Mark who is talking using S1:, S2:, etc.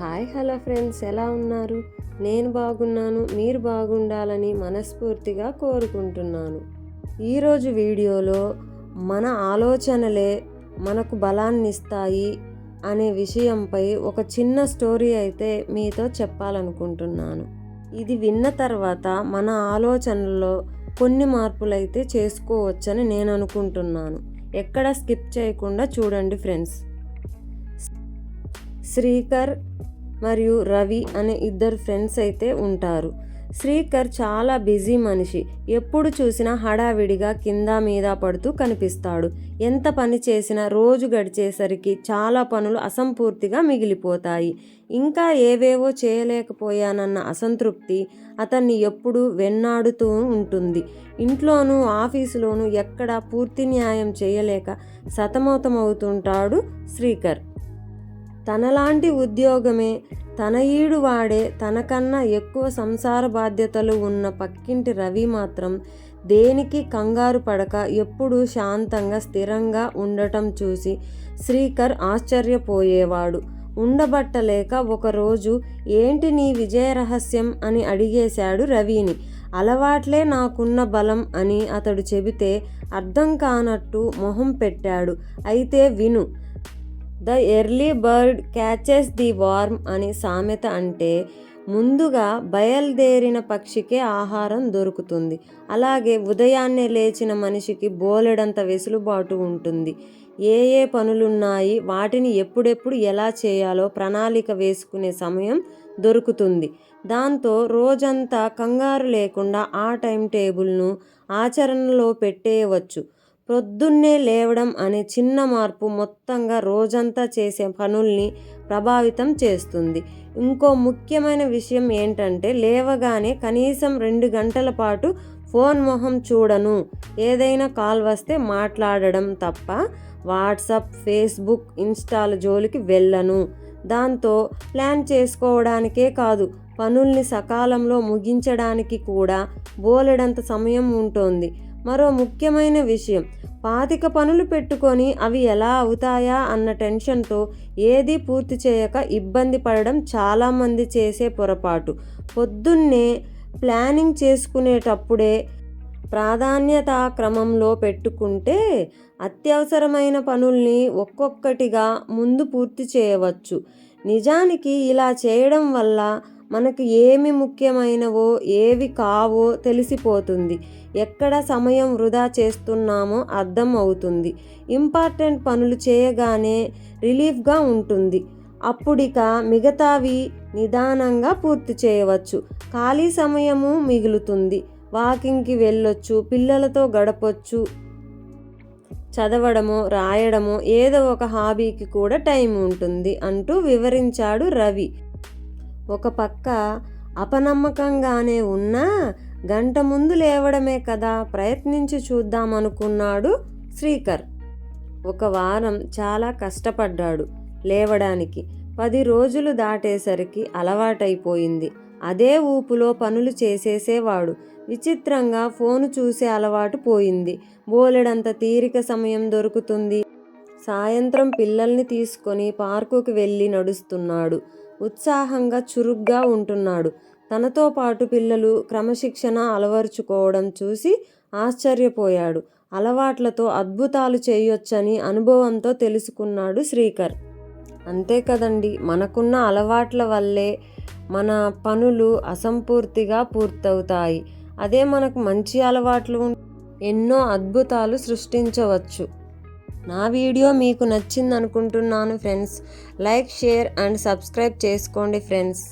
S1: Hi hello friends, ఎలా ఉన్నారు? నేను బాగున్నాను. మీరు బాగుండాలని మనస్ఫూర్తిగా కోరుకుంటున్నాను. ఈరోజు వీడియోలో మన ఆలోచనలే మనకు బలాన్ని ఇస్తాయి అనే విషయంపై ఒక చిన్న స్టోరీ అయితే మీతో చెప్పాలనుకుంటున్నాను. ఇది విన్న తర్వాత మన ఆలోచనల్లో కొన్ని మార్పులైతే చేసుకోవచ్చని నేను అనుకుంటున్నాను. ఎక్కడ స్కిప్ చేయకుండా చూడండి ఫ్రెండ్స్. శ్రీకర్ మరియు రవి అనే ఇద్దరు ఫ్రెండ్స్ అయితే ఉంటారు. శ్రీకర్ చాలా బిజీ మనిషి. ఎప్పుడు చూసినా హడావిడిగా కింద మీద పడుతూ కనిపిస్తాడు. ఎంత పని చేసినా రోజు గడిచేసరికి చాలా పనులు అసంపూర్తిగా మిగిలిపోతాయి. ఇంకా ఏవేవో చేయలేకపోయానన్న అసంతృప్తి అతన్ని ఎప్పుడూ వెన్నాడుతూ ఉంటుంది. ఇంట్లోనూ ఆఫీసులోనూ ఎక్కడా పూర్తి న్యాయం చేయలేక సతమతమవుతుంటాడు శ్రీకర్. తనలాంటి ఉద్యోగమే, తన ఈడు వాడే, తనకన్నా ఎక్కువ సంసార బాధ్యతలు ఉన్న పక్కింటి రవి మాత్రం దేనికి కంగారు పడక ఎప్పుడూ శాంతంగా స్థిరంగా ఉండటం చూసి శ్రీకర్ ఆశ్చర్యపోయేవాడు. ఉండబట్టలేక ఒకరోజు ఏంటి నీ విజయ రహస్యం అని అడిగేశాడు రవిని. అలవాట్లే నాకున్న బలం అని అతడు చెబితే అర్థం కానట్టు మొహం పెట్టాడు. అయితే విను. The early bird catches the worm అని సామెత అంటే ముందుగా బయలుదేరిన పక్షికే ఆహారం దొరుకుతుంది. అలాగే ఉదయాన్నే లేచిన మనిషికి బోలెడంత వెసులుబాటు ఉంటుంది. ఏ పనులున్నాయి, వాటిని ఎప్పుడెప్పుడు ఎలా చేయాలో ప్రణాళిక వేసుకునే సమయం దొరుకుతుంది. దాంతో రోజంతా కంగారు లేకుండా ఆ టైం టేబుల్ను ఆచరణలో పెట్టేయవచ్చు. పొద్దున్నే లేవడం అనే చిన్న మార్పు మొత్తంగా రోజంతా చేసే పనుల్ని ప్రభావితం చేస్తుంది. ఇంకో ముఖ్యమైన విషయం ఏంటంటే లేవగానే కనీసం 2 గంటల పాటు ఫోన్ మొహం చూడను. ఏదైనా కాల్ వస్తే మాట్లాడడం తప్ప వాట్సాప్, ఫేస్బుక్, ఇన్స్టాల జోలికి వెళ్ళను. దాంతో ప్లాన్ చేసుకోవడానికే కాదు, పనుల్ని సకాలంలో ముగించడానికి కూడా బోలెడంత సమయం ఉంటుంది. మరో ముఖ్యమైన విషయం, 25 పనులు పెట్టుకొని అవి ఎలా అవుతాయా అన్న టెన్షన్తో ఏదీ పూర్తి చేయక ఇబ్బంది పడడం చాలామంది చేసే పొరపాటు. పొద్దున్నే ప్లానింగ్ చేసుకునేటప్పుడే ప్రాధాన్యతా క్రమంలో పెట్టుకుంటే అత్యవసరమైన పనుల్ని ఒక్కొక్కటిగా ముందు పూర్తి చేయవచ్చు. నిజానికి ఇలా చేయడం వల్ల మనకు ఏమి ముఖ్యమైనవో ఏవి కావో తెలిసిపోతుంది. ఎక్కడ సమయం వృధా చేస్తున్నామో అర్థం అవుతుంది. ఇంపార్టెంట్ పనులు చేయగానే రిలీఫ్గా ఉంటుంది. అప్పుడిక మిగతావి నిదానంగా పూర్తి చేయవచ్చు. ఖాళీ సమయము మిగులుతుంది. వాకింగ్కి వెళ్ళొచ్చు, పిల్లలతో గడపొచ్చు, చదవడమో రాయడమో ఏదో ఒక హాబీకి కూడా టైం ఉంటుంది అంటూ వివరించాడు రవి. ఒక పక్క అపనమ్మకంగానే ఉన్నా గంట ముందు లేవడమే కదా, ప్రయత్నించి చూద్దామనుకున్నాడు శ్రీకర్. ఒక వారం చాలా కష్టపడ్డాడు లేవడానికి. 10 రోజులు దాటేసరికి అలవాటైపోయింది. అదే ఊపులో పనులు చేసేసేవాడు. విచిత్రంగా ఫోను చూసే అలవాటు పోయింది. బోలెడంత తీరిక సమయం దొరుకుతుంది. సాయంత్రం పిల్లల్ని తీసుకొని పార్కుకి వెళ్ళి నడుస్తున్నాడు. ఉత్సాహంగా చురుగ్గా ఉంటున్నాడు. తనతో పాటు పిల్లలు క్రమశిక్షణ అలవరుచుకోవడం చూసి ఆశ్చర్యపోయాడు. అలవాట్లతో అద్భుతాలు చేయొచ్చని అనుభవంతో తెలుసుకున్నాడు శ్రీకర్. అంతే కదండి, మనకున్న అలవాట్ల వల్లే మన పనులు అసంపూర్తిగా పూర్తవుతాయి. అదే మనకు మంచి అలవాట్లు ఎన్నో అద్భుతాలు సృష్టించవచ్చు. నా వీడియో మీకు నచ్చింది అనుకుంటున్నాను friends. Like, share and subscribe చేసుకోండి ఫ్రెండ్స్.